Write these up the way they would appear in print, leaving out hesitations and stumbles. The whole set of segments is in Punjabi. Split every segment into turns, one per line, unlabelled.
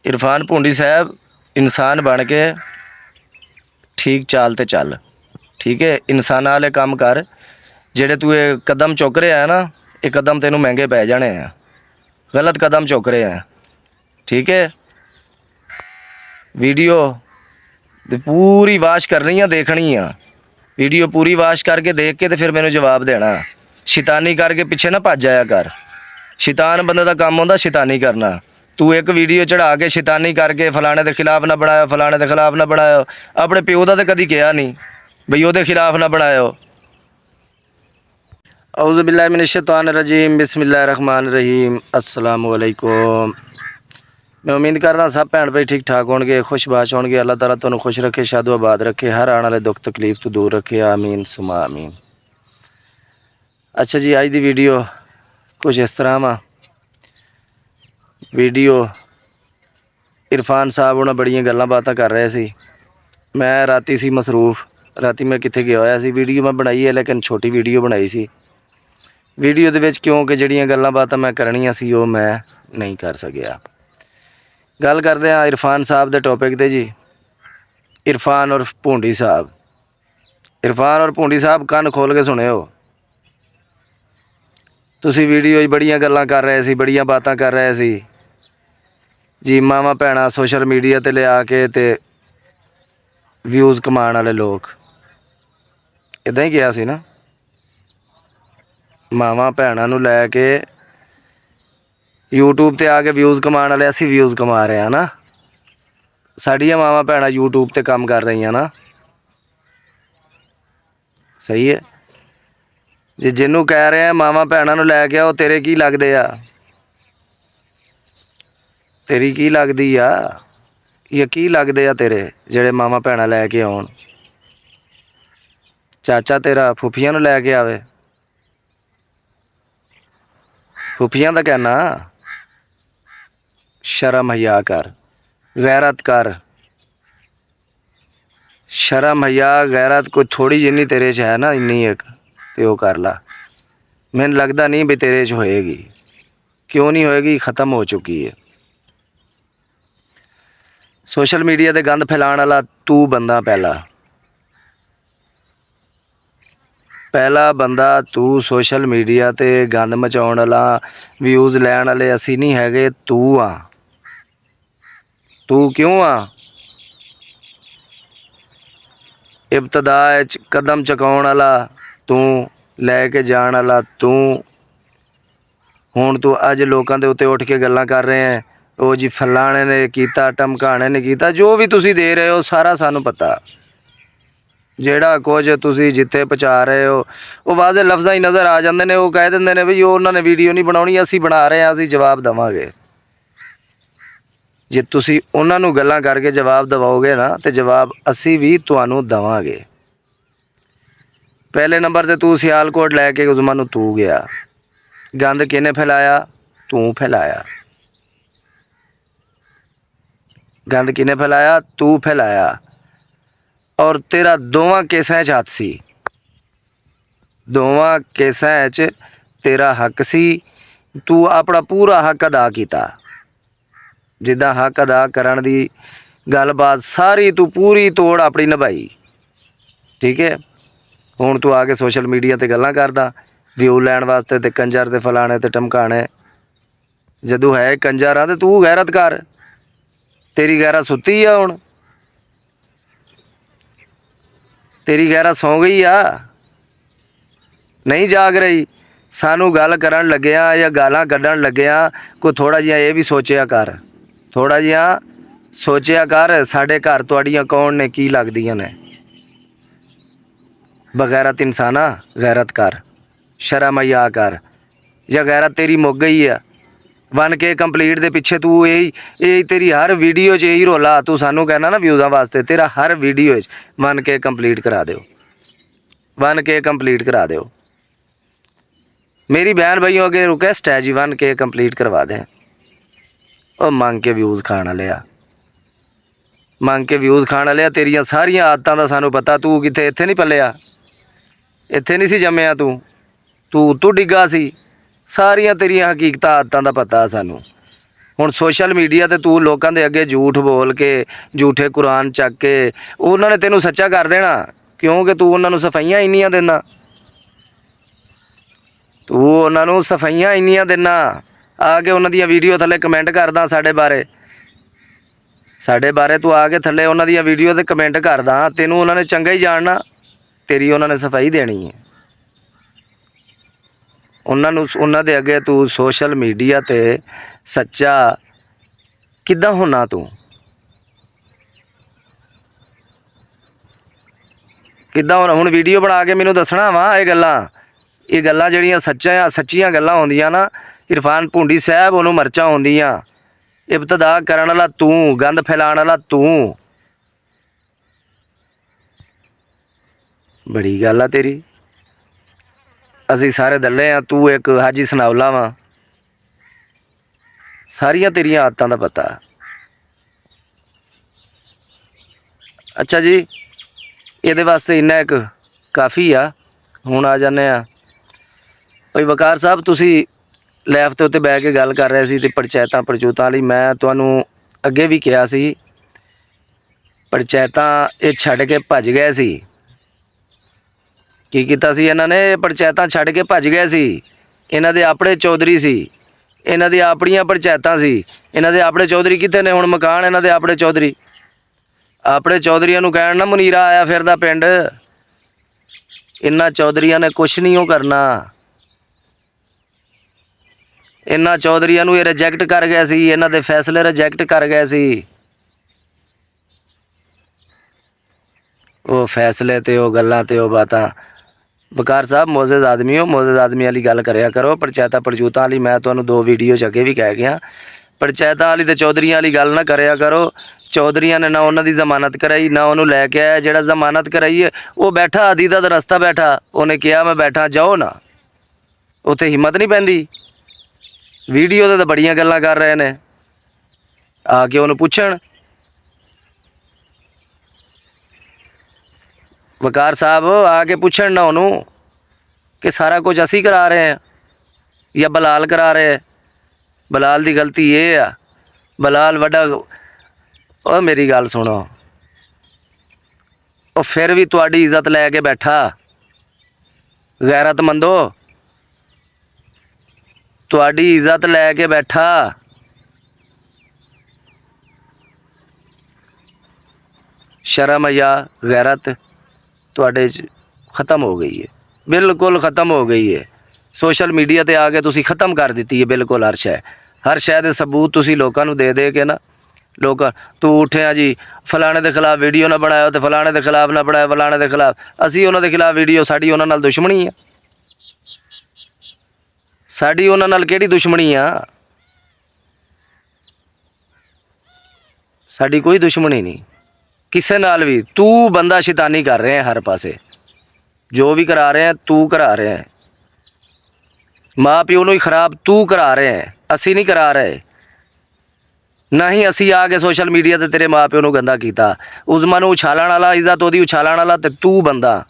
इरफान भुंडी साहब इंसान बन के ठीक चाल ते चल, ठीक है। इंसाना वाले काम कर। जेड़े तू ये कदम चुक रहा है ना, ये कदम तेनों महंगे पै जाने हैं। गलत कदम चुक रहे हैं, ठीक है। वीडियो पूरी वाश करनी है, देखनी है। वीडियो पूरी वाश करके देख के तो फिर मैंने जवाब देना। शैतानी करके पिछे ना भज जाया कर। शैतान बंदे का काम होंदा शैतानी करना। तू एक वीडियो चढ़ा के शैतानी करके फलाने के खिलाफ ना बनाया, फलाने के खिलाफ ना बनाया। अपने प्यो का तो कभी कहा नहीं बई ਉਹਦੇ खिलाफ ना बनायो। औज़ु बिल्लाहि मिनश शैतानिर रजीम, बिस्मिल्लाहिर रहमानिर रहीम। अस्सलामु अलैकुम। मैं उम्मीद करदा सब भैन भाई ठीक ठाक होणगे, खुशबाश होणगे। अल्लाह ताला तुहानूं खुश रखे, शादो आबाद रखे, हर आने वाले दुख तकलीफ तो दूर रखे। आमीन सुमा आमीन। अच्छा जी, अज दी वीडियो कुछ इस तरह वा। वीडियो इरफान साहब उन्हें बड़ियां गल्लां बातां कर रहे सी। मैं राती सी मसरूफ, राती मैं कित्थे गया होया सी। वीडियो मैं बनाई है लेकिन छोटी वीडियो बनाई सी। वीडियो दे विच क्योंकि जड़ियां गल्लां बातां मैं करनियां सी वो मैं नहीं कर सकिया। गल करते हैं इरफान साहब के टॉपिक ते जी। इरफान और भुंडी साहब, इरफान और भुंडी साहब कन्न खोल के सुनियो। तुसी वीडियो बड़ियां गल्लां कर रहे सी, बड़ियां बातां कर रहे सी जी। मावां भैणां सोशल मीडिया ते लिया के ते व्यूज़ कमान वाले लोग, इदां ही कहा सी ना। मावां भैणां नूं लैके यूट्यूब ते आके व्यूज़ कमान वाले असीं व्यूज़ कमा रहे हैं ना। साड़ियां मावां भैणां यूट्यूब ते काम कर रही ना, सही है जी। जिन्हों कह रहे हैं मावां भैणां नूं लैके आओ, तेरे की लगदे आ, तेरी की लगदी आ या की लगदे आ तेरे जेड़े मावां भैणां लैके आउण। चाचा तेरा फुफियां नूं लैके आवे, फुफियां दा कहना। शर्म हया कर, गैरत कर। शर्म हया गैरत कोई थोड़ी जिन्नी तेरे च है ना, इन्नी एक तो वो कर ला। मैनूं लगदा नहीं भी तेरे च होएगी। क्यों नहीं होएगी, ख़त्म हो चुकी है। सोशल मीडिया ते गंद फैलाने वाला तू बंदा पहला बंदा तू। सोशल मीडिया ते गंद मचाउण वाला, व्यूज़ लैण वाले असी नहीं हैगे, तू आ। तू क्यों आ? इब्तदा च कदम चुकाउण वाला तू, लैके जाण वाला तू। हुण तू अज लोगों के उत्ते उठ के गल्लां कर रहे हैं, वो जी फलाने ने कीता, धमकाने ने कीता। जो भी तुसी दे रहे हो सारा सानू पता। ਜਿਹੜਾ ਕੁਝ ਤੁਸੀਂ ਜਿੱਥੇ ਪਹੁੰਚਾ ਰਹੇ ਹੋ ਉਹ ਵਾਜ਼ੇ ਲਫ਼ਜ਼ਾਂ ਹੀ ਨਜ਼ਰ ਆ ਜਾਂਦੇ ਨੇ। ਉਹ ਕਹਿ ਦਿੰਦੇ ਨੇ ਵੀ ਉਹਨਾਂ ਨੇ ਵੀਡੀਓ ਨਹੀਂ ਬਣਾਉਣੀ, ਅਸੀਂ ਬਣਾ ਰਹੇ ਹਾਂ, ਅਸੀਂ ਜਵਾਬ ਦੇਵਾਂਗੇ। ਜੇ ਤੁਸੀਂ ਉਹਨਾਂ ਨੂੰ ਗੱਲਾਂ ਕਰਕੇ ਜਵਾਬ ਦਿਵਾਓਗੇ ਨਾ ਤੇ ਜਵਾਬ ਅਸੀਂ ਵੀ ਤੁਹਾਨੂੰ ਦੇਵਾਂਗੇ। ਪਹਿਲੇ ਨੰਬਰ ਤੇ ਤੂੰ ਸਿਆਲਕੋਟ ਲੈ ਕੇ ਉਸਮਾਨ ਨੂੰ ਤੂੰ ਗਿਆ। ਗੰਦ ਕਿਹਨੇ ਫੈਲਾਇਆ? ਤੂੰ ਫੈਲਾਇਆ। गंद किने फैलाया? तू फैलाया। और तेरा दोवां केसां च हथ सी, दोवां केसां च तेरा हक सी। तू अपना पूरा हक अदा किया, जिद्दां हक अदा करन दी गलबात सारी तू पूरी तोड़ अपनी निभाई, ठीक है। हुण तू आके सोशल मीडिया ते गल्लां करदा व्यू लैण वास्ते ते कंजर ते फलाने ते धमकाने। जदों है कंजर आ ते तू गैरत कर। तेरी गैरत सुत्ती आ, हुण तेरी गैरत सौ गई आ, नहीं जाग रही। सानू गल करन लग्गिया या गालां कड्ढण लग्गिया कोई थोड़ा जिहा ये भी सोचिया कर, थोड़ा जिहा सोचिया कर। साडे घर तुहाडियां कौन ने, की लगदियां ने? बगैरत इंसाना, गैरत कर, शर्म हया कर। या गैरत तेरी मुक गई है? 1K कंप्लीट दे पिछे तू यही तेरी हर वीडियो च यही रोला। तू सानू कहना ना व्यूज़ां वास्ते, तेरा हर वीडियो 1K कंप्लीट करा दो, 1K कंप्लीट करा दो। मेरी बहन भाइयों अगे रिक्वेस्ट है जी, 1K कंप्लीट करवा दें। और मंग के व्यूज़ खाण वाले आ, मंग के व्यूज़ खाण वाले आ। तेरियां सारियां आदतां दा सानू पता। तू कित्थे इत्थे नहीं पलिया, इत्थे नहीं सी जम्मिया, तू उत्तों डिग्गा सी। सारियां तेरियां हकीकतां आदतां दा पता सानू। ਹੁਣ ਸੋਸ਼ਲ ਮੀਡੀਆ ਤੇ ਤੂੰ ਲੋਕਾਂ ਦੇ ਅੱਗੇ ਝੂਠ ਬੋਲ ਕੇ, ਝੂਠੇ ਕੁਰਾਨ ਚੱਕ ਕੇ, ਉਹਨਾਂ ਨੇ ਤੈਨੂੰ ਸੱਚਾ ਕਰ ਦੇਣਾ, ਕਿਉਂਕਿ ਤੂੰ ਉਹਨਾਂ ਨੂੰ ਸਫਾਈਆਂ ਇੰਨੀਆਂ ਦਿੰਦਾ, ਤੂੰ ਉਹਨਾਂ ਨੂੰ ਸਫਾਈਆਂ ਇੰਨੀਆਂ ਦਿੰਦਾ, ਆ ਕੇ ਉਹਨਾਂ ਦੀਆਂ ਵੀਡੀਓ ਥੱਲੇ ਕਮੈਂਟ ਕਰਦਾ ਸਾਡੇ ਬਾਰੇ ਤੂੰ ਆ ਕੇ ਥੱਲੇ ਉਹਨਾਂ ਦੀਆਂ ਵੀਡੀਓ ਤੇ ਕਮੈਂਟ ਕਰਦਾ। ਤੈਨੂੰ ਉਹਨਾਂ ਨੇ ਚੰਗਾ ਹੀ ਜਾਣਨਾ, ਤੇਰੀ ਉਹਨਾਂ ਨੇ ਸਫਾਈ ਦੇਣੀ ਹੈ। ਉਹਨਾਂ ਦੇ ਅੱਗੇ ਤੂੰ ਸੋਸ਼ਲ ਮੀਡੀਆ ਤੇ ਸੱਚਾ ਕਿੱਦਾਂ ਹੋਣਾ? ਤੂੰ ਕਿੱਦਾਂ ਹੋਣਾ? ਹੁਣ ਵੀਡੀਓ ਬਣਾ ਕੇ ਮੈਨੂੰ ਦੱਸਣਾ ਵਾ ਇਹ ਗੱਲਾਂ ਜਿਹੜੀਆਂ ਸੱਚੀਆਂ ਗੱਲਾਂ ਹੁੰਦੀਆਂ ਨਾ। ਇਰਫਾਨ ਭੁੰਡੀ ਸਾਹਿਬ ਉਹਨੂੰ ਮਰਚਾਂ ਹੁੰਦੀਆਂ, ਇਬਤਦਾ ਕਰਨ ਵਾਲਾ ਤੂੰ, ਗੰਦ ਫੈਲਾਉਣ ਵਾਲਾ ਤੂੰ। ਬੜੀ ਗੱਲ ਆ ਤੇਰੀ, ਅਸੀਂ ਸਾਰੇ ਦੱਲੇ ਆ, ਤੂੰ ਇੱਕ ਹਾਜੀ ਸਨਾਉਲਾ ਵਾ। ਸਾਰੀਆਂ ਤੇਰੀਆਂ ਆਦਤਾਂ ਦਾ ਪਤਾ। ਅੱਛਾ ਜੀ, ਇਹਦੇ ਵਾਸਤੇ ਇੰਨਾ ਇੱਕ ਕਾਫੀ ਆ। ਹੁਣ ਆ ਜਾਂਦੇ ਆ ਭਾਈ ਵਕਾਰ ਸਾਹਿਬ, ਤੁਸੀਂ ਲੈਫ ਦੇ ਉੱਤੇ ਬਹਿ ਕੇ ਗੱਲ ਕਰ ਰਹੇ ਸੀ ਤੇ ਪੰਚਾਇਤਾਂ ਲਈ ਮੈਂ ਤੁਹਾਨੂੰ ਅੱਗੇ ਵੀ ਕਿਹਾ ਸੀ, ਪੰਚਾਇਤਾਂ ਇਹ ਛੱਡ ਕੇ ਭੱਜ ਗਏ ਸੀ। ਕੀ ਕੀਤਾ ਸੀ ਇਹਨਾਂ ਨੇ? ਪੰਚਾਇਤਾਂ ਛੱਡ ਕੇ ਭੱਜ ਗਏ ਸੀ। ਇਹਨਾਂ ਦੇ ਆਪਣੇ ਚੌਧਰੀ ਸੀ, ਇਹਨਾਂ ਦੀਆਂ ਆਪਣੀਆਂ ਪੰਚਾਇਤਾਂ ਸੀ। ਇਹਨਾਂ ਦੇ ਆਪਣੇ ਚੌਧਰੀ ਕਿੱਥੇ ਨੇ? ਹੁਣ ਮਕਾਨ ਇਹਨਾਂ ਦੇ ਆਪਣੇ ਚੌਧਰੀਆਂ ਨੂੰ ਕਹਿਣ ਨਾ ਮੁਨੀਰਾ ਆਇਆ ਫਿਰਦਾ ਪਿੰਡ। ਇਹਨਾਂ ਚੌਧਰੀਆਂ ਨੇ ਕੁਛ ਨਹੀਂ ਉਹ ਕਰਨਾ। ਇਹਨਾਂ ਚੌਧਰੀਆਂ ਨੂੰ ਇਹ ਰਿਜੈਕਟ ਕਰ ਗਿਆ ਸੀ, ਇਹਨਾਂ ਦੇ ਫੈਸਲੇ ਰਿਜੈਕਟ ਕਰ ਗਏ ਸੀ। ਉਹ ਫੈਸਲੇ ਤੇ ਉਹ ਗੱਲਾਂ ਤੇ ਉਹ ਬਾਤਾਂ। ਵਕਾਰ ਸਾਹਿਬ ਮੋਜ਼ਿਜ਼ ਆਦਮੀ ਹੋ, ਮੋਜ਼ਿਜ਼ ਆਦਮੀ ਵਾਲੀ ਗੱਲ ਕਰਿਆ ਕਰੋ। ਪੰਚਾਇਤਾਂ ਵਾਲੀ ਮੈਂ ਤੁਹਾਨੂੰ 2 ਵੀਡੀਓ 'ਚ ਅੱਗੇ ਵੀ ਕਹਿ ਗਿਆ, ਪੰਚਾਇਤਾਂ ਵਾਲੀ ਤੇ ਚੌਧਰੀਆਂ ਵਾਲੀ ਗੱਲ ਨਾ ਕਰਿਆ ਕਰੋ। ਚੌਧਰੀਆਂ ਨੇ ਨਾ ਉਹਨਾਂ ਦੀ ਜ਼ਮਾਨਤ ਕਰਾਈ, ਨਾ ਉਹਨੂੰ ਲੈ ਕੇ ਆਇਆ। ਜਿਹੜਾ ਜ਼ਮਾਨਤ ਕਰਾਈ ਹੈ ਉਹ ਬੈਠਾ ਅਦੀਦਾ ਦਾ ਰਸਤਾ ਬੈਠਾ, ਉਹਨੇ ਕਿਹਾ ਮੈਂ ਬੈਠਾ, ਜਾਓ ਨਾ। ਉੱਥੇ ਹਿੰਮਤ ਨਹੀਂ ਪੈਂਦੀ। ਵੀਡੀਓ 'ਤੇ ਤਾਂ ਬੜੀਆਂ ਗੱਲਾਂ ਕਰ ਰਹੇ ਨੇ, ਆ ਕੇ ਉਹਨੂੰ ਪੁੱਛਣ। ਵਕਾਰ ਸਾਹਿਬ ਆ ਕੇ ਪੁੱਛਣ ਨਾ ਉਹਨੂੰ ਕਿ ਸਾਰਾ ਕੁਝ ਅਸੀਂ ਕਰਾ ਰਹੇ ਹਾਂ ਜਾਂ ਬਲਾਲ ਕਰਾ ਰਹੇ। ਬਲਾਲ ਦੀ ਗਲਤੀ ਇਹ ਆ, ਬਲਾਲ ਵੱਡਾ। ਉਹ ਮੇਰੀ ਗੱਲ ਸੁਣੋ, ਉਹ ਫਿਰ ਵੀ ਤੁਹਾਡੀ ਇੱਜ਼ਤ ਲੈ ਕੇ ਬੈਠਾ। ਗੈਰਤਮੰਦੋ, ਤੁਹਾਡੀ ਇੱਜ਼ਤ ਲੈ ਕੇ ਬੈਠਾ। ਸ਼ਰਮ ਜਾਂ ਗੈਰਤ ਤੁਹਾਡੇ 'ਚ ਖ਼ਤਮ ਹੋ ਗਈ ਹੈ, ਬਿਲਕੁਲ ਖ਼ਤਮ ਹੋ ਗਈ ਹੈ। ਸੋਸ਼ਲ ਮੀਡੀਆ 'ਤੇ ਆ ਕੇ ਤੁਸੀਂ ਖ਼ਤਮ ਕਰ ਦਿੱਤੀ ਹੈ ਬਿਲਕੁਲ ਹਰ ਸ਼ੈ ਦੇ ਸਬੂਤ ਤੁਸੀਂ ਲੋਕਾਂ ਨੂੰ ਦੇ ਕੇ ਨਾ। ਤੂੰ ਉੱਠਿਆ ਜੀ ਫਲਾਣੇ ਦੇ ਖਿਲਾਫ ਵੀਡੀਓ ਨਾ ਬਣਾਇਓ ਤੇ ਫਲਾਣੇ ਦੇ ਖਿਲਾਫ ਨਾ ਬਣਾਇਓ, ਫਲਾਣੇ ਦੇ ਖਿਲਾਫ। ਅਸੀਂ ਉਹਨਾਂ ਦੇ ਖਿਲਾਫ ਵੀਡੀਓ, ਸਾਡੀ ਉਹਨਾਂ ਨਾਲ ਦੁਸ਼ਮਣੀ ਆ। ਸਾਡੀ ਉਹਨਾਂ ਨਾਲ ਕਿਹੜੀ ਦੁਸ਼ਮਣੀ ਆ? ਸਾਡੀ ਕੋਈ ਦੁਸ਼ਮਣੀ ਨਹੀਂ ਕਿਸੇ ਨਾਲ ਵੀ। ਤੂੰ ਬੰਦਾ ਸ਼ੈਤਾਨੀ ਕਰ ਰਿਹਾ ਹਰ ਪਾਸੇ, ਜੋ ਵੀ ਕਰਾ ਰਿਹਾ ਤੂੰ ਕਰਾ ਰਿਹਾ। ਮਾਂ ਪਿਓ ਨੂੰ ਹੀ ਖਰਾਬ ਤੂੰ ਕਰਾ ਰਿਹਾ, ਅਸੀਂ ਨਹੀਂ ਕਰਾ ਰਹੇ। ਨਾ ਹੀ ਅਸੀਂ ਆ ਕੇ ਸੋਸ਼ਲ ਮੀਡੀਆ 'ਤੇ ਤੇਰੇ ਮਾਂ ਪਿਓ ਨੂੰ ਗੰਦਾ ਕੀਤਾ। ਉਜ਼ਮਾ ਨੂੰ ਉਛਾਲਣ ਵਾਲਾ, ਇੱਜ਼ਤ ਉਹਦੀ ਉਛਾਲਣ ਵਾਲਾ ਤੇ ਤੂੰ ਬੰਦਾ।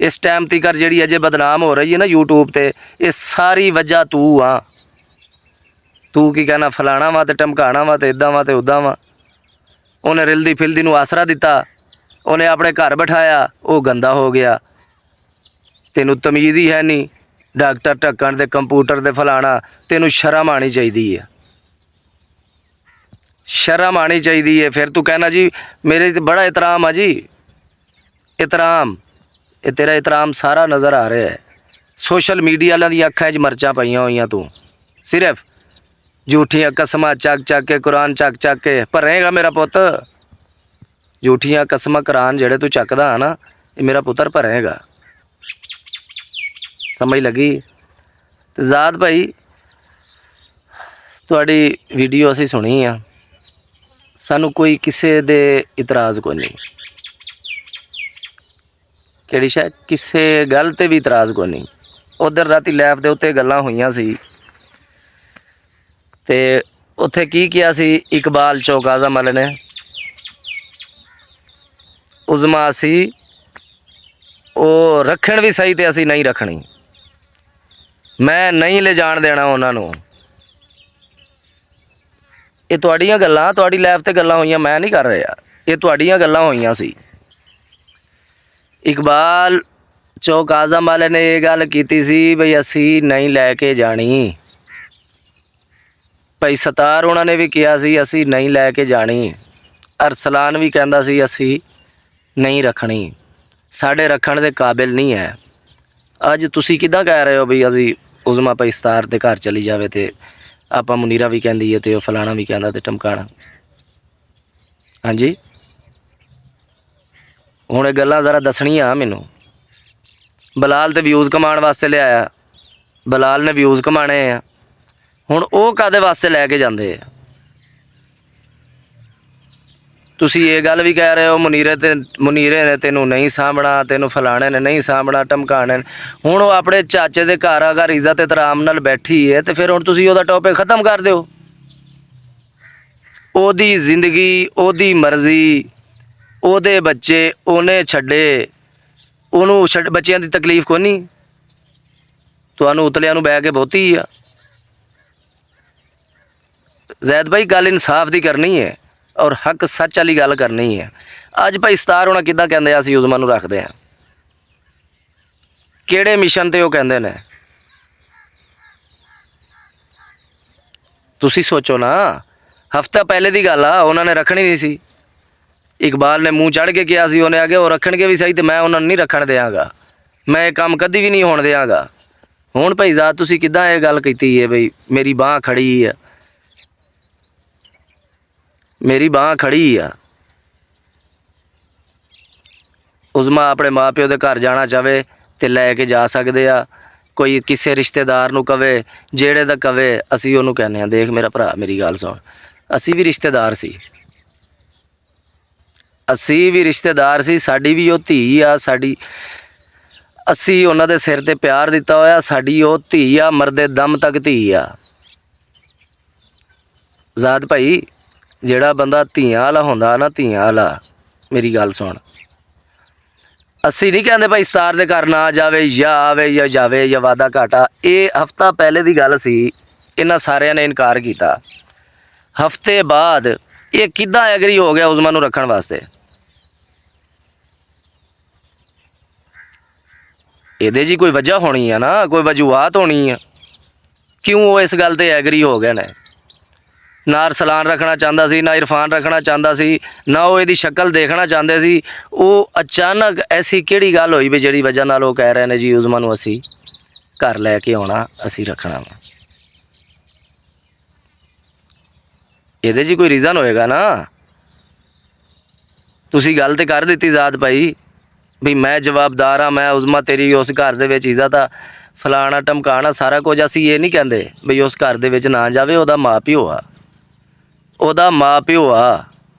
ਇਸ ਟਾਈਮ ਤੀਕਰ ਜਿਹੜੀ ਅਜੇ ਬਦਨਾਮ ਹੋ ਰਹੀ ਹੈ ਨਾ YouTube 'ਤੇ, ਇਹ ਸਾਰੀ ਵਜ੍ਹਾ ਤੂੰ ਆ। ਤੂੰ ਕੀ ਕਹਿਣਾ? ਫਲਾਣਾ ਵਾ ਤੇ ਧਮਕਾਣਾ ਵਾ ਤੇ ਇੱਦਾਂ ਵਾ ਤੇ ਉੱਦਾਂ ਵਾ। ਉਹਨੇ ਰਿਲਦੀ ਫਿਲਦੀ ਨੂੰ ਆਸਰਾ ਦਿੱਤਾ, ਉਹਨੇ ਆਪਣੇ ਘਰ ਬਿਠਾਇਆ, ਉਹ ਗੰਦਾ ਹੋ ਗਿਆ। ਤੈਨੂੰ ਤਮੀਜ਼ ਹੀ ਹੈ ਨਹੀਂ। ਡਾਕਟਰ ਢੱਕਣ ਦੇ, ਕੰਪਿਊਟਰ ਦੇ ਫਲਾਣਾ। ਤੈਨੂੰ ਸ਼ਰਮ ਆਉਣੀ ਚਾਹੀਦੀ ਹੈ, ਸ਼ਰਮ ਆਉਣੀ ਚਾਹੀਦੀ ਹੈ। ਫਿਰ ਤੂੰ ਕਹਿਣਾ ਜੀ ਮੇਰੇ 'ਤੇ ਬੜਾ ਇਤਰਾਮ ਆ ਜੀ। ਇਤਰਾਮ, ਇਹ ਤੇਰਾ ਇਤਰਾਮ ਸਾਰਾ ਨਜ਼ਰ ਆ ਰਿਹਾ ਹੈ। ਸੋਸ਼ਲ ਮੀਡੀਆ ਵਾਲਿਆਂ ਦੀਆਂ ਅੱਖਾਂ 'ਚ ਮਰਚਾਂ ਪਈਆਂ ਹੋਈਆਂ। ਤੂੰ ਸਿਰਫ ਝੂਠੀਆਂ ਕਸਮਾਂ ਚੱਕ ਕੇ, ਕੁਰਾਨ ਚੱਕ ਕੇ ਭਰੇਗਾ ਮੇਰਾ ਪੁੱਤ। ਝੂਠੀਆਂ ਕਸਮਾਂ ਕੁਰਾਨ ਜਿਹੜੇ ਤੂੰ ਚੱਕਦਾ ਹੈ ਨਾ, ਇਹ ਮੇਰਾ ਪੁੱਤਰ ਭਰੇਗਾ। ਸਮਝ ਲੱਗੀ? ਤੇ ਜ਼ਾਦ ਭਾਈ, ਤੁਹਾਡੀ ਵੀਡੀਓ ਅਸੀਂ ਸੁਣੀ ਆ, ਸਾਨੂੰ ਕੋਈ ਕਿਸੇ ਦੇ ਇਤਰਾਜ਼ ਕੋਈ ਨਹੀਂ। ਕਿਹੜੀ ਸ਼ਾਇਦ ਕਿਸੇ ਗੱਲ 'ਤੇ ਵੀ ਇਤਰਾਜ਼ ਕੋਈ ਨਹੀਂ। ਉੱਧਰ ਰਾਤੀ ਲੈਬ ਦੇ ਉੱਤੇ ਗੱਲਾਂ ਹੋਈਆਂ ਸੀ ਤੇ ਉੱਥੇ ਕੀ ਕਿਹਾ ਸੀ ਇਕਬਾਲ ਚੌਕ ਆਜ਼ਮ ਵਾਲੇ ਨੇ? ਉਜ਼ਮਾ ਸੀ ਉਹ ਰੱਖਣ ਵੀ ਸਹੀ ਤੇ ਅਸੀਂ ਨਹੀਂ ਰੱਖਣੀ। ਮੈਂ ਨਹੀਂ ਲੈ ਜਾਣ ਦੇਣਾ ਉਹਨਾਂ ਨੂੰ। ਇਹ ਤੁਹਾਡੀਆਂ ਗੱਲਾਂ, ਤੁਹਾਡੀ ਲਾਈਫ ਤੇ ਗੱਲਾਂ ਹੋਈਆਂ, ਮੈਂ ਨਹੀਂ ਕਰ ਰਿਹਾ। ਇਹ ਤੁਹਾਡੀਆਂ ਗੱਲਾਂ ਹੋਈਆਂ ਸੀ। ਇਕਬਾਲ ਚੌਕ ਆਜ਼ਮ ਵਾਲੇ ਨੇ ਇਹ ਗੱਲ ਕੀਤੀ ਸੀ ਬਈ ਅਸੀਂ ਨਹੀਂ ਲੈ ਕੇ ਜਾਣੀ। ਭਾਈ ਸਤਾਰ ਉਹਨਾਂ ਨੇ ਵੀ ਕਿਹਾ ਸੀ ਅਸੀਂ ਨਹੀਂ ਲੈ ਕੇ ਜਾਣੀ। ਅਰਸਲਾਨ ਵੀ ਕਹਿੰਦਾ ਸੀ ਅਸੀਂ ਨਹੀਂ ਰੱਖਣੀ, ਸਾਡੇ ਰੱਖਣ ਦੇ ਕਾਬਿਲ ਨਹੀਂ ਹੈ। ਅੱਜ ਤੁਸੀਂ ਕਿੱਦਾਂ ਕਹਿ ਰਹੇ ਹੋ ਬਈ ਅਸੀਂ ਉਜ਼ਮਾ ਭਾਈ ਸਤਾਰ ਦੇ ਘਰ ਚਲੀ ਜਾਵੇ ਤੇ ਆਪਾਂ ਮੁਨੀਰਾ ਵੀ ਕਹਿੰਦੀ ਹੈ ਤੇ ਉਹ ਫਲਾਣਾ ਵੀ ਕਹਿੰਦਾ ਤੇ ਟਮਕਾਣਾ। ਹਾਂਜੀ, ਹੁਣ ਇਹ ਗੱਲਾਂ ਜ਼ਰਾ ਦੱਸਣੀਆਂ ਮੈਨੂੰ। ਬਲਾਲ ਤੇ ਵਿਊਜ਼ ਕਮਾਉਣ ਵਾਸਤੇ ਲਿਆਇਆ, ਬਲਾਲ ਨੇ ਵਿਊਜ਼ ਕਮਾਣੇ ਆ। ਹੁਣ ਉਹ ਕਾਹਦੇ ਵਾਸਤੇ ਲੈ ਕੇ ਜਾਂਦੇ ਆ? ਤੁਸੀਂ ਇਹ ਗੱਲ ਵੀ ਕਹਿ ਰਹੇ ਹੋ ਮੁਨੀਰੇ ਨੇ ਤੈਨੂੰ ਨਹੀਂ ਸਾਂਭਣਾ, ਤੈਨੂੰ ਫਲਾਣੇ ਨੇ ਨਹੀਂ ਸਾਂਭਣਾ, ਟਮਕਾਣੇ ਨੇ। ਹੁਣ ਉਹ ਆਪਣੇ ਚਾਚੇ ਦੇ ਘਰ ਅਗਰ ਇੱਜ਼ਤ ਇਤਰਾਮ ਨਾਲ ਬੈਠੀ ਹੈ ਤੇ ਫਿਰ ਹੁਣ ਤੁਸੀਂ ਉਹਦਾ ਟੌਪਿਕ ਖ਼ਤਮ ਕਰ ਦਿਓ। ਉਹਦੀ ਜ਼ਿੰਦਗੀ, ਉਹਦੀ ਮਰਜ਼ੀ, ਉਹਦੇ ਬੱਚੇ ਉਹਨੇ ਛੱਡੇ, ਉਹਨੂੰ ਬੱਚਿਆਂ ਦੀ ਤਕਲੀਫ ਕੋਈ ਨਹੀਂ। ਤੁਹਾਨੂੰ ਉਤਲਿਆਂ ਨੂੰ ਬਹਿ ਕੇ ਬਹੁਤੀ ਆ। ਜ਼ੈਦ ਭਾਈ ਗੱਲ ਇਨਸਾਫ ਦੀ ਕਰਨੀ ਹੈ ਔਰ ਹੱਕ ਸੱਚ ਵਾਲੀ ਗੱਲ ਕਰਨੀ ਹੈ। ਅੱਜ ਭਾਈ ਸਤਾਰ ਹੋਣਾ ਕਿੱਦਾਂ ਕਹਿੰਦੇ ਆ ਅਸੀਂ ਉਜ਼ਮਾ ਨੂੰ ਰੱਖਦੇ ਹਾਂ? ਕਿਹੜੇ ਮਿਸ਼ਨ ਤੇ ਉਹ ਕਹਿੰਦੇ ਨੇ? ਤੁਸੀਂ ਸੋਚੋ ਨਾ। ਹਫ਼ਤਾ ਪਹਿਲੇ ਦੀ ਗੱਲ ਆ, ਉਹਨਾਂ ਨੇ ਰੱਖਣੀ ਨਹੀਂ ਸੀ। ਇਕਬਾਲ ਨੇ ਮੂੰਹ ਚੜ੍ਹ ਕੇ ਕਿਹਾ ਸੀ, ਉਹਨੇ ਅੱਗੇ ਉਹ ਰੱਖਣਗੇ ਵੀ ਸਹੀ ਤੇ ਮੈਂ ਉਹਨਾਂ ਨੂੰ ਨਹੀਂ ਰੱਖਣ ਦਿਆਂਗਾ, ਮੈਂ ਇਹ ਕੰਮ ਕਦੀ ਵੀ ਨਹੀਂ ਹੋਣ ਦਿਆਂਗਾ। ਹੁਣ ਭਾਈ ਜ਼ਾਦ ਤੁਸੀਂ ਕਿੱਦਾਂ ਇਹ ਗੱਲ ਕੀਤੀ ਹੈ ਬਈ ਮੇਰੀ ਬਾਂਹ ਖੜੀ ਆ, ਮੇਰੀ ਬਾਂਹ ਖੜੀ ਆ। ਉਜ਼ਮਾ ਆਪਣੇ ਮਾਂ ਪਿਓ ਦੇ ਘਰ ਜਾਣਾ ਚਾਹਵੇ ਤੇ ਲੈ ਕੇ ਜਾ ਸਕਦੇ ਆ। ਕੋਈ ਕਿਸੇ ਰਿਸ਼ਤੇਦਾਰ ਨੂੰ ਕਵੇ, ਜਿਹੜੇ ਦਾ ਕਵੇ, ਅਸੀਂ ਉਹਨੂੰ ਕਹਿੰਦੇ ਹਾਂ ਦੇਖ ਮੇਰਾ ਭਰਾ ਮੇਰੀ ਗੱਲ ਸੁਣ, ਅਸੀਂ ਵੀ ਰਿਸ਼ਤੇਦਾਰ ਸੀ, ਅਸੀਂ ਵੀ ਰਿਸ਼ਤੇਦਾਰ ਸੀ, ਸਾਡੀ ਵੀ ਉਹ ਧੀ ਆ, ਅਸੀਂ ਉਹਨਾਂ ਦੇ ਸਿਰ ਤੇ ਪਿਆਰ ਦਿੱਤਾ ਹੋਇਆ, ਸਾਡੀ ਉਹ ਧੀ ਆ, ਮਰਦੇ ਦਮ ਤੱਕ ਧੀ ਆ। ਜ਼ਾਦ ਭਾਈ ਜਿਹੜਾ ਬੰਦਾ ਧੀਆਂ ਵਾਲਾ ਹੁੰਦਾ ਨਾ, ਧੀਆਂ ਵਾਲਾ, ਮੇਰੀ ਗੱਲ ਸੁਣ, ਅਸੀਂ ਨਹੀਂ ਕਹਿੰਦੇ ਭਾਈ ਸਤਾਰ ਦੇ ਘਰ ਨਾ ਜਾਵੇ ਜਾਂ ਆਵੇ ਜਾਂ ਜਾਵੇ ਜਾਂ ਵਾਦਾ ਘਾਟਾ। ਇਹ ਹਫ਼ਤਾ ਪਹਿਲੇ ਦੀ ਗੱਲ ਸੀ, ਇਹਨਾਂ ਸਾਰਿਆਂ ਨੇ ਇਨਕਾਰ ਕੀਤਾ। ਹਫ਼ਤੇ ਬਾਅਦ ਇਹ ਕਿੱਦਾਂ ਐਗਰੀ ਹੋ ਗਿਆ ਉਜ਼ਮਾ ਨੂੰ ਰੱਖਣ ਵਾਸਤੇ? ਇਹਦੇ ਜੀ ਕੋਈ ਵਜ੍ਹਾ ਹੋਣੀ ਆ ਨਾ, ਕੋਈ ਵਜੂਹਾਤ ਹੋਣੀ ਆ ਕਿਉਂ ਉਹ ਇਸ ਗੱਲ ਤੇ ਐਗਰੀ ਹੋ ਗਏ ਨੇ। ਨਾ ਅਰਸਲਾਨ ਰੱਖਣਾ ਚਾਹੁੰਦਾ ਸੀ, ਨਾ ਇਰਫਾਨ ਰੱਖਣਾ ਚਾਹੁੰਦਾ ਸੀ, ਨਾ ਉਹ ਇਹਦੀ ਸ਼ਕਲ ਦੇਖਣਾ ਚਾਹੁੰਦੇ ਸੀ। ਉਹ ਅਚਾਨਕ ਐਸੀ ਕਿਹੜੀ ਗੱਲ ਹੋਈ ਵੀ ਜਿਹੜੀ ਵਜ੍ਹਾ ਨਾਲ ਉਹ ਕਹਿ ਰਹੇ ਨੇ ਜੀ ਉਜ਼ਮਾ ਨੂੰ ਅਸੀਂ ਘਰ ਲੈ ਕੇ ਆਉਣਾ, ਅਸੀਂ ਰੱਖਣਾ ਵਾ? ਇਹਦੇ ਜੀ ਕੋਈ ਰੀਜ਼ਨ ਹੋਏਗਾ ਨਾ। ਤੁਸੀਂ ਗੱਲ ਤੇ ਕਰ ਦਿੱਤੀ ਜ਼ਾਦ ਭਾਈ ਵੀ ਮੈਂ ਜਵਾਬਦਾਰ ਹਾਂ, ਮੈਂ ਉਜ਼ਮਾ ਤੇਰੀ ਉਸ ਘਰ ਦੇ ਵਿੱਚ ਇੱਜ਼ਤ ਆ, ਫਲਾਣਾ ਟਮਕਾਣਾ ਸਾਰਾ ਕੁਝ। ਅਸੀਂ ਇਹ ਨਹੀਂ ਕਹਿੰਦੇ ਬਈ ਉਸ ਘਰ ਦੇ ਵਿੱਚ ਨਾ ਜਾਵੇ, ਉਹਦਾ ਮਾਂ ਪਿਓ ਆ, ਉਹਦਾ ਮਾਂ ਪਿਓ ਆ,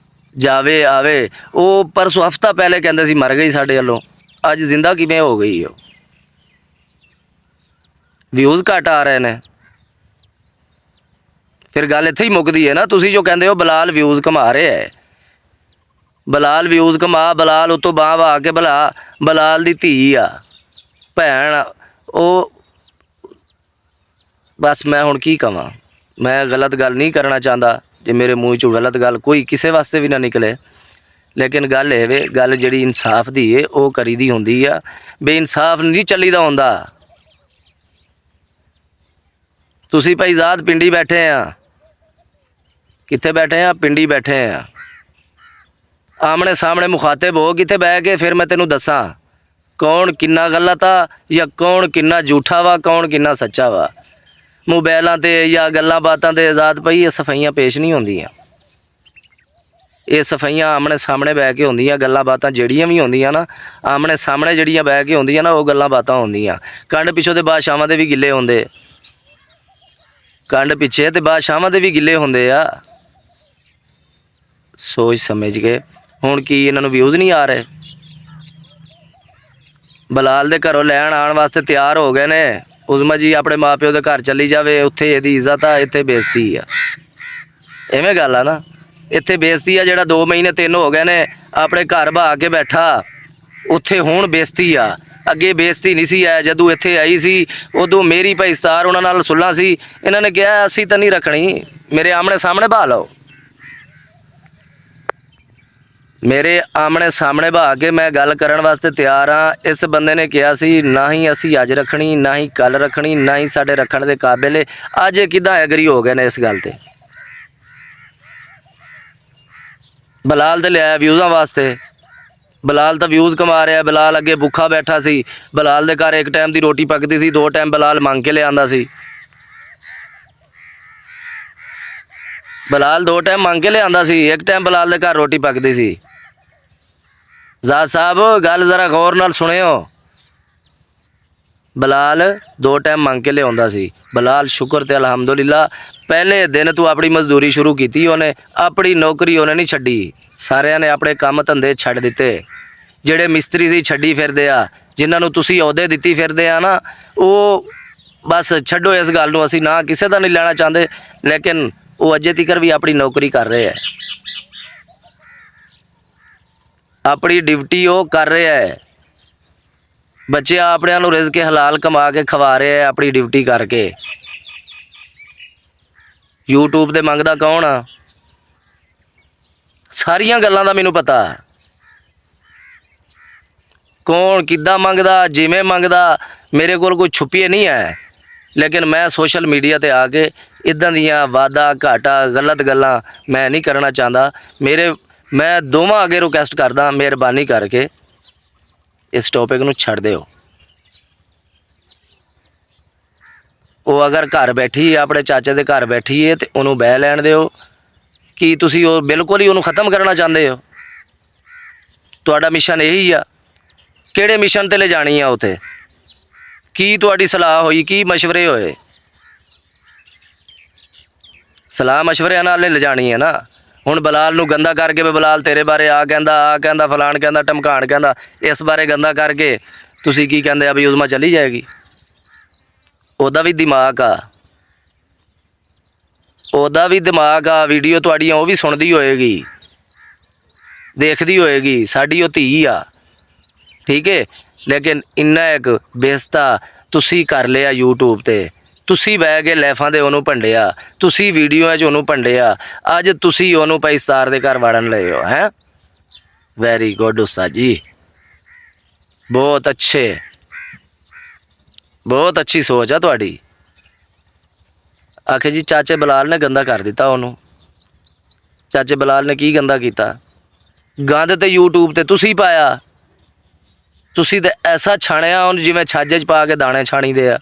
ਜਾਵੇ ਆਵੇ। ਉਹ ਪਰਸੋਂ ਹਫ਼ਤਾ ਪਹਿਲੇ ਕਹਿੰਦੇ ਸੀ ਮਰ ਗਈ ਸਾਡੇ ਵੱਲੋਂ, ਅੱਜ ਜ਼ਿੰਦਾ ਕਿਵੇਂ ਹੋ ਗਈ? ਉਹ ਵਿਊਜ਼ ਘੱਟ ਆ ਰਹੇ ਨੇ। ਫਿਰ ਗੱਲ ਇੱਥੇ ਹੀ ਮੁੱਕਦੀ ਹੈ ਨਾ। ਤੁਸੀਂ ਜੋ ਕਹਿੰਦੇ ਹੋ ਬਲਾਲ ਵਿਊਜ਼ ਕਮਾ ਰਿਹਾ ਹੈ, ਬਲਾਲ ਵਿਊਜ਼ ਕਮਾ, ਬਲਾਲ ਉਤੋਂ ਬਾਹ ਆ ਕੇ ਬਲਾਲ ਦੀ ਧੀ ਆ, ਭੈਣ, ਉਹ ਬਸ ਮੈਂ ਹੁਣ ਕੀ ਕਵਾਂ। ਮੈਂ ਗਲਤ ਗੱਲ ਨਹੀਂ ਕਰਨਾ ਚਾਹੁੰਦਾ, ਜੇ ਮੇਰੇ ਮੂੰਹ 'ਚੋਂ ਗਲਤ ਗੱਲ ਕੋਈ ਕਿਸੇ ਵਾਸਤੇ ਵੀ ਨਾ ਨਿਕਲੇ, ਲੇਕਿਨ ਗੱਲ ਇਹ ਵੇ, ਗੱਲ ਜਿਹੜੀ ਇਨਸਾਫ ਦੀ ਏ ਉਹ ਕਰੀ ਦੀ ਹੁੰਦੀ ਆ। ਬੇਇਨਸਾਫ ਨਹੀਂ ਚੱਲੀਦਾ ਹੁੰਦਾ। ਤੁਸੀਂ ਭਾਈ ਜ਼ਾਦ ਪਿੰਡੀ ਬੈਠੇ ਆ, ਕਿੱਥੇ ਬੈਠੇ ਆ? ਪਿੰਡੀ ਬੈਠੇ ਆ। ਆਮਣੇ ਸਾਹਮਣੇ ਮੁਖਾਤਿਬ ਹੋ ਕਿੱਥੇ ਬਹਿ ਕੇ, ਫਿਰ ਮੈਂ ਤੈਨੂੰ ਦੱਸਾਂ ਕੌਣ ਕਿੰਨਾ ਗਲਤ ਆ ਜਾਂ ਕੌਣ ਕਿੰਨਾ ਝੂਠਾ ਵਾ, ਕੌਣ ਕਿੰਨਾ ਸੱਚਾ ਵਾ। ਮੋਬਾਇਲਾਂ ਤੇ ਜਾਂ ਗੱਲਾਂ ਬਾਤਾਂ ਤੇ ਜ਼ਾਦ ਭਾਈ ਇਹ ਸਫਾਈਆਂ ਪੇਸ਼ ਨਹੀਂ ਹੁੰਦੀਆਂ। ਇਹ ਸਫਾਈਆਂ ਆਮਣੇ ਸਾਹਮਣੇ ਬਹਿ ਕੇ ਹੁੰਦੀਆਂ। ਗੱਲਾਂ ਬਾਤਾਂ ਜਿਹੜੀਆਂ ਵੀ ਹੁੰਦੀਆਂ ਨਾ, ਆਮਣੇ ਸਾਹਮਣੇ ਜਿਹੜੀਆਂ ਬਹਿ ਕੇ ਹੁੰਦੀਆਂ ਨਾ, ਉਹ ਗੱਲਾਂ ਬਾਤਾਂ ਹੁੰਦੀਆਂ। ਕੰਡ ਪਿੱਛੋਂ ਦੇ ਬਾਦਸ਼ਾਹਾਂ ਦੇ ਵੀ ਗਿੱਲੇ ਹੁੰਦੇ, ਕੰਡ ਪਿੱਛੇ ਤੇ ਬਾਦਸ਼ਾਹਾਂ ਦੇ ਵੀ ਗਿੱਲੇ ਹੁੰਦੇ ਆ। ਸੋਚ ਸਮਝ ਕੇ। ਹੁਣ ਕੀ ਇਹਨਾਂ ਨੂੰ ਵਿਊਜ਼ ਨਹੀਂ ਆ ਰਹੇ? ਬਲਾਲ ਦੇ ਘਰੋਂ ਲੈਣ ਆਉਣ ਵਾਸਤੇ ਤਿਆਰ ਹੋ ਗਏ ਨੇ। ਉਜ਼ਮਾ ਜੀ ਆਪਣੇ ਮਾਂ ਪਿਓ ਦੇ ਘਰ ਚੱਲੀ ਜਾਵੇ, ਉੱਥੇ ਇਹਦੀ ਇੱਜ਼ਤ ਆ, ਇੱਥੇ ਬੇਇੱਜ਼ਤੀ ਆ। ਐਵੇਂ ਗੱਲ ਆ ਨਾ, ਇੱਥੇ ਬੇਇੱਜ਼ਤੀ ਆ। ਜਿਹੜਾ 2 ਮਹੀਨੇ 3 ਹੋ ਗਏ ਨੇ ਆਪਣੇ ਘਰ ਬਹਾ ਕੇ ਬੈਠਾ, ਉੱਥੇ ਹੁਣ ਬੇਇੱਜ਼ਤੀ ਆ। ਅੱਗੇ ਬੇਇੱਜ਼ਤੀ ਨਹੀਂ ਸੀ ਹੈ। ਜਦੋਂ ਇੱਥੇ ਆਈ ਸੀ ਉਦੋਂ ਮੇਰੀ ਭਾਈ ਸਤਾਰ ਉਹਨਾਂ ਨਾਲ ਸੁਲ੍ਹਾ ਸੀ। ਇਹਨਾਂ ਨੇ ਕਿਹਾ ਅਸੀਂ ਤਾਂ ਨਹੀਂ ਰੱਖਣੀ, ਮੇਰੇ ਆਮਣੇ ਸਾਹਮਣੇ ਬਹਾ ਲਓ। ਮੇਰੇ ਆਮਣੇ ਸਾਹਮਣੇ ਬਹਾ ਕੇ ਮੈਂ ਗੱਲ ਕਰਨ ਵਾਸਤੇ ਤਿਆਰ ਹਾਂ। ਇਸ ਬੰਦੇ ਨੇ ਕਿਹਾ ਸੀ ਨਾ ਹੀ ਅਸੀਂ ਅੱਜ ਰੱਖਣੀ, ਨਾ ਹੀ ਕੱਲ ਰੱਖਣੀ, ਨਾ ਹੀ ਸਾਡੇ ਰੱਖਣ ਦੇ ਕਾਬਿਲ ਏ। ਅੱਜ ਇਹ ਕਿੱਦਾਂ ਐਗਰੀ ਹੋ ਗਏ ਨੇ ਇਸ ਗੱਲ ਤੇ? ਬਲਾਲ ਤੇ ਲਿਆਇਆ ਵਿਊਜ਼ਾਂ ਵਾਸਤੇ। ਬਲਾਲ ਤਾਂ ਵਿਊਜ਼ ਕਮਾ ਰਿਹਾ। ਬਲਾਲ ਅੱਗੇ ਭੁੱਖਾ ਬੈਠਾ ਸੀ। ਬਲਾਲ ਦੇ ਘਰ ਇੱਕ ਟਾਈਮ ਦੀ ਰੋਟੀ ਪੱਕਦੀ ਸੀ, 2 ਟਾਈਮ ਬਲਾਲ ਮੰਗ ਕੇ ਲਿਆਂਦਾ ਸੀ। ਬਲਾਲ 2 ਟਾਈਮ ਮੰਗ ਕੇ ਲਿਆਂਦਾ ਸੀ, ਇੱਕ ਟਾਈਮ ਬਲਾਲ ਦੇ ਘਰ ਰੋਟੀ ਪੱਕਦੀ ਸੀ। ਜ਼ਾਦ ਸਾਹਿਬ ਗੱਲ ਜ਼ਰਾ ਗੌਰ ਨਾਲ ਸੁਣਿਓ। ਬਲਾਲ 2 ਟਾਈਮ ਮੰਗ ਕੇ ਲਿਆਉਂਦਾ ਸੀ। ਬਲਾਲ ਸ਼ੁਕਰ ਤੇ ਅਲਹਮਦੁਲਿਲਾ ਪਹਿਲੇ ਦਿਨ ਤੂੰ ਆਪਣੀ ਮਜ਼ਦੂਰੀ ਸ਼ੁਰੂ ਕੀਤੀ, ਉਹਨੇ ਆਪਣੀ ਨੌਕਰੀ ਉਹਨੇ ਨਹੀਂ ਛੱਡੀ। ਸਾਰਿਆਂ ਨੇ ਆਪਣੇ ਕੰਮ ਧੰਦੇ ਛੱਡ ਦਿੱਤੇ। ਜਿਹੜੇ ਮਿਸਤਰੀ ਦੀ ਛੱਡੀ ਫਿਰਦੇ ਆ, ਜਿਨ੍ਹਾਂ ਨੂੰ ਤੁਸੀਂ ਅਹੁਦੇ ਦਿੱਤੀ ਫਿਰਦੇ ਆ ਨਾ, ਉਹ ਬਸ ਛੱਡੋ ਇਸ ਗੱਲ ਨੂੰ। ਅਸੀਂ ਨਾ ਕਿਸੇ ਦਾ ਨਹੀਂ ਲੈਣਾ ਚਾਹੁੰਦੇ, ਲੇਕਿਨ ਉਹ ਅਜੇ ਤੀਕਰ ਵੀ ਆਪਣੀ ਨੌਕਰੀ ਕਰ ਰਹੇ ਹੈ। ਆਪਣੀ ਡਿਊਟੀ ਉਹ ਕਰ ਰਿਹਾ ਹੈ। ਬੱਚੇ ਆਪਣਿਆਂ ਨੂੰ ਰਿਜ਼ਕ ਹਲਾਲ ਕਮਾ ਕੇ ਖਵਾ ਰਹੇ ਆ ਆਪਣੀ ਡਿਊਟੀ ਕਰਕੇ। YouTube ਤੇ ਮੰਗਦਾ ਕੌਣ ਆ? ਸਾਰੀਆਂ ਗੱਲਾਂ ਦਾ ਮੈਨੂੰ ਪਤਾ। ਕੌਣ ਕਿੱਦਾਂ ਮੰਗਦਾ, ਜਿਵੇਂ ਮੰਗਦਾ, ਮੇਰੇ ਕੋਲ ਕੋਈ ਛੁਪੀਏ ਨਹੀਂ ਹੈ। ਲੇਕਿਨ ਮੈਂ ਸੋਸ਼ਲ ਮੀਡੀਆ ਤੇ ਆ ਕੇ ਇੱਦਾਂ ਦੀਆਂ ਵਾਦਾ ਘਾਟਾ ਗਲਤ ਗੱਲਾਂ ਮੈਂ ਨਹੀਂ ਕਰਨਾ ਚਾਹੁੰਦਾ। ਮੈਂ ਦੋਵਾਂ ਅੱਗੇ ਰਿਕੁਐਸਟ ਕਰਦਾ, ਮਿਹਰਬਾਨੀ ਕਰਕੇ ਇਸ ਟੌਪਿਕ ਨੂੰ ਛੱਡ ਦਿਓ। ਉਹ ਅਗਰ ਘਰ ਬੈਠੀ ਹੈ, ਆਪਣੇ ਚਾਚੇ ਦੇ ਘਰ ਬੈਠੀ ਹੈ, ਤੇ ਉਹਨੂੰ ਬਹਿ ਲੈਣ ਦਿਓ। ਕੀ ਤੁਸੀਂ ਉਹ ਬਿਲਕੁਲ ਹੀ ਉਹਨੂੰ ਖ਼ਤਮ ਕਰਨਾ ਚਾਹੁੰਦੇ ਹੋ? ਤੁਹਾਡਾ ਮਿਸ਼ਨ ਇਹੀ ਆ? ਕਿਹੜੇ ਮਿਸ਼ਨ 'ਤੇ ਲੈ ਜਾਣੀ ਆ ਉੱਥੇ? ਕੀ ਤੁਹਾਡੀ ਸਲਾਹ ਹੋਈ, ਕੀ ਮਸ਼ਵਰੇ ਹੋਏ? ਸਲਾਹ ਮਸ਼ਵਰਿਆਂ ਨਾਲ ਲੈ ਜਾਣੀ ਹੈ ਨਾ। ਹੁਣ ਬਲਾਲ ਨੂੰ ਗੰਦਾ ਕਰਕੇ ਵੀ ਬਲਾਲ ਤੇਰੇ ਬਾਰੇ ਆ ਕਹਿੰਦਾ ਫਲਾਣ ਕਹਿੰਦਾ ਧਮਕਾਣ ਕਹਿੰਦਾ, ਇਸ ਬਾਰੇ ਗੰਦਾ ਕਰਕੇ ਤੁਸੀਂ ਕੀ ਕਹਿੰਦੇ ਆ ਵੀ ਉਜ਼ਮਾ ਚਲੀ ਜਾਏਗੀ? ਉਹਦਾ ਵੀ ਦਿਮਾਗ ਆ, ਉਹਦਾ ਵੀ ਦਿਮਾਗ ਆ। ਵੀਡੀਓ ਤੁਹਾਡੀਆਂ ਉਹ ਵੀ ਸੁਣਦੀ ਹੋਏਗੀ, ਦੇਖਦੀ ਹੋਏਗੀ। ਸਾਡੀ ਉਹ ਧੀ ਆ, ਠੀਕ ਹੈ। ਲੇਕਿਨ ਇੰਨਾ ਇੱਕ ਬੇਇੱਜ਼ਤਾ ਤੁਸੀਂ ਕਰ ਲਿਆ YouTube ਤੇ। ਤੁਸੀਂ ਬਹਿ ਕੇ ਲੈਫਾਂ ਦੇ ਉਹਨੂੰ ਭੰਡਿਆ, ਤੁਸੀਂ ਵੀਡੀਓਆਂ 'ਚ ਉਹਨੂੰ ਭੰਡਿਆ। ਅੱਜ ਤੁਸੀਂ ਉਹਨੂੰ ਭਾਈ ਸਤਾਰ ਦੇ ਘਰ ਵੜਨ ਲਏ ਹੋ ਹੈ। ਵੈਰੀ ਗੁੱਡ ਉਸਤਾਦ ਜੀ, ਬਹੁਤ ਅੱਛੇ, ਬਹੁਤ ਅੱਛੀ ਸੋਚ ਆ ਤੁਹਾਡੀ। ਆਖੇ ਜੀ ਚਾਚੇ ਬਲਾਲ ਨੇ ਗੰਦਾ ਕਰ ਦਿੱਤਾ ਉਹਨੂੰ। ਚਾਚੇ ਬਲਾਲ ਨੇ ਕੀ ਗੰਦਾ ਕੀਤਾ? ਗੰਦ ਤੇ YouTube ਤੇ ਤੁਸੀਂ ਪਾਇਆ। ਤੁਸੀਂ ਤੇ ਐਸਾ ਛਾਣਿਆ ਉਹਨੂੰ ਜਿਵੇਂ ਛਾਜੇ 'ਚ ਪਾ ਕੇ ਦਾਣੇ ਛਾਣੀਦੇ ਆ।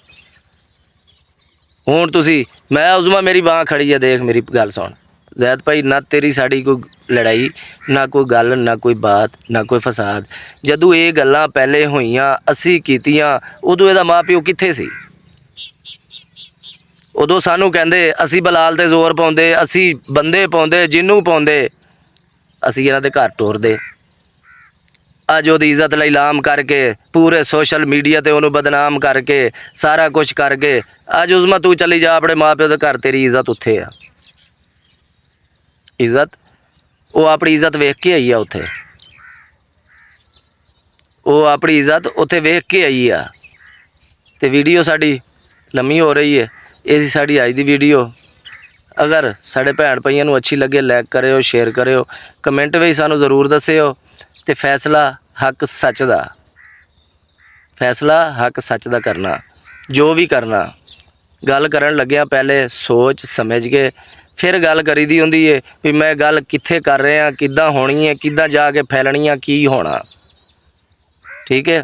ਹੁਣ ਤੁਸੀਂ ਮੈਂ ਉਜ਼ਮਾ ਮੇਰੀ ਬਾਂਹ ਖੜੀ ਆ, ਦੇਖ ਮੇਰੀ ਗੱਲ ਸੁਣ ਜ਼ੈਦ ਭਾਈ, ਨਾ ਤੇਰੀ ਸਾਡੀ ਕੋਈ ਲੜਾਈ, ਨਾ ਕੋਈ ਗੱਲ, ਨਾ ਕੋਈ ਬਾਤ, ਨਾ ਕੋਈ ਫਸਾਦ। ਜਦੋਂ ਇਹ ਗੱਲਾਂ ਪਹਿਲੇ ਹੋਈਆਂ, ਅਸੀਂ ਕੀਤੀਆਂ, ਉਦੋਂ ਇਹਦਾ ਮਾਂ ਪਿਓ ਕਿੱਥੇ ਸੀ? ਉਦੋਂ ਸਾਨੂੰ ਕਹਿੰਦੇ ਅਸੀਂ ਬਲਾਲ 'ਤੇ ਜ਼ੋਰ ਪਾਉਂਦੇ, ਅਸੀਂ ਬੰਦੇ ਪਾਉਂਦੇ, ਜਿਹਨੂੰ ਪਾਉਂਦੇ, ਅਸੀਂ ਇਹਨਾਂ ਦੇ ਘਰ ਟੋਰਦੇ। ਅੱਜ ਉਹਦੀ ਇੱਜ਼ਤ ਲਈ ਇਲਾਮ ਕਰਕੇ, ਪੂਰੇ ਸੋਸ਼ਲ ਮੀਡੀਆ ਤੇ ਉਹਨੂੰ ਬਦਨਾਮ ਕਰਕੇ, ਸਾਰਾ ਕੁਝ ਕਰਕੇ, ਅੱਜ ਉਜ਼ਮਾ ਤੂੰ ਚਲੀ ਜਾ ਆਪਣੇ ਮਾਂ ਪਿਓ ਦੇ ਘਰ, ਤੇਰੀ ਇੱਜ਼ਤ ਉੱਥੇ ਆ। ਇੱਜ਼ਤ ਉਹ ਆਪਣੀ ਇੱਜ਼ਤ ਵੇਖ ਕੇ ਆਈ ਆ ਉੱਥੇ। ਉਹ ਆਪਣੀ ਇੱਜ਼ਤ ਉੱਥੇ ਵੇਖ ਕੇ ਆਈ ਆ। ਤੇ ਵੀਡੀਓ ਸਾਡੀ ਲੰਮੀ ਹੋ ਰਹੀ ਹੈ। ਇਹ ਸੀ ਸਾਡੀ ਅੱਜ ਦੀ ਵੀਡੀਓ। ਅਗਰ ਸਾਡੇ ਭੈਣ ਭਾਈਆਂ ਨੂੰ ਅੱਛੀ ਲੱਗੇ, ਲਾਈਕ ਕਰਿਓ, ਸ਼ੇਅਰ ਕਰਿਓ, ਕਮੈਂਟ ਵਿੱਚ ਸਾਨੂੰ ਜ਼ਰੂਰ ਦੱਸਿਓ। ਤੇ ਫੈਸਲਾ ਹੱਕ ਸੱਚ ਦਾ, ਫੈਸਲਾ ਹੱਕ ਸੱਚ ਦਾ ਕਰਨਾ। ਜੋ ਵੀ ਕਰਨਾ, ਗੱਲ ਕਰਨ ਲੱਗਿਆ ਪਹਿਲੇ ਸੋਚ ਸਮਝ ਕੇ ਫਿਰ ਗੱਲ ਕਰੀਦੀ ਹੁੰਦੀ ਏ ਵੀ ਮੈਂ ਗੱਲ ਕਿੱਥੇ ਕਰ ਰਿਹਾ, ਕਿੱਦਾਂ ਹੋਣੀ ਹੈ, ਕਿੱਦਾਂ ਜਾ ਕੇ ਫੈਲਣੀ ਆ, ਕੀ ਹੋਣਾ। ਠੀਕ ਹੈ।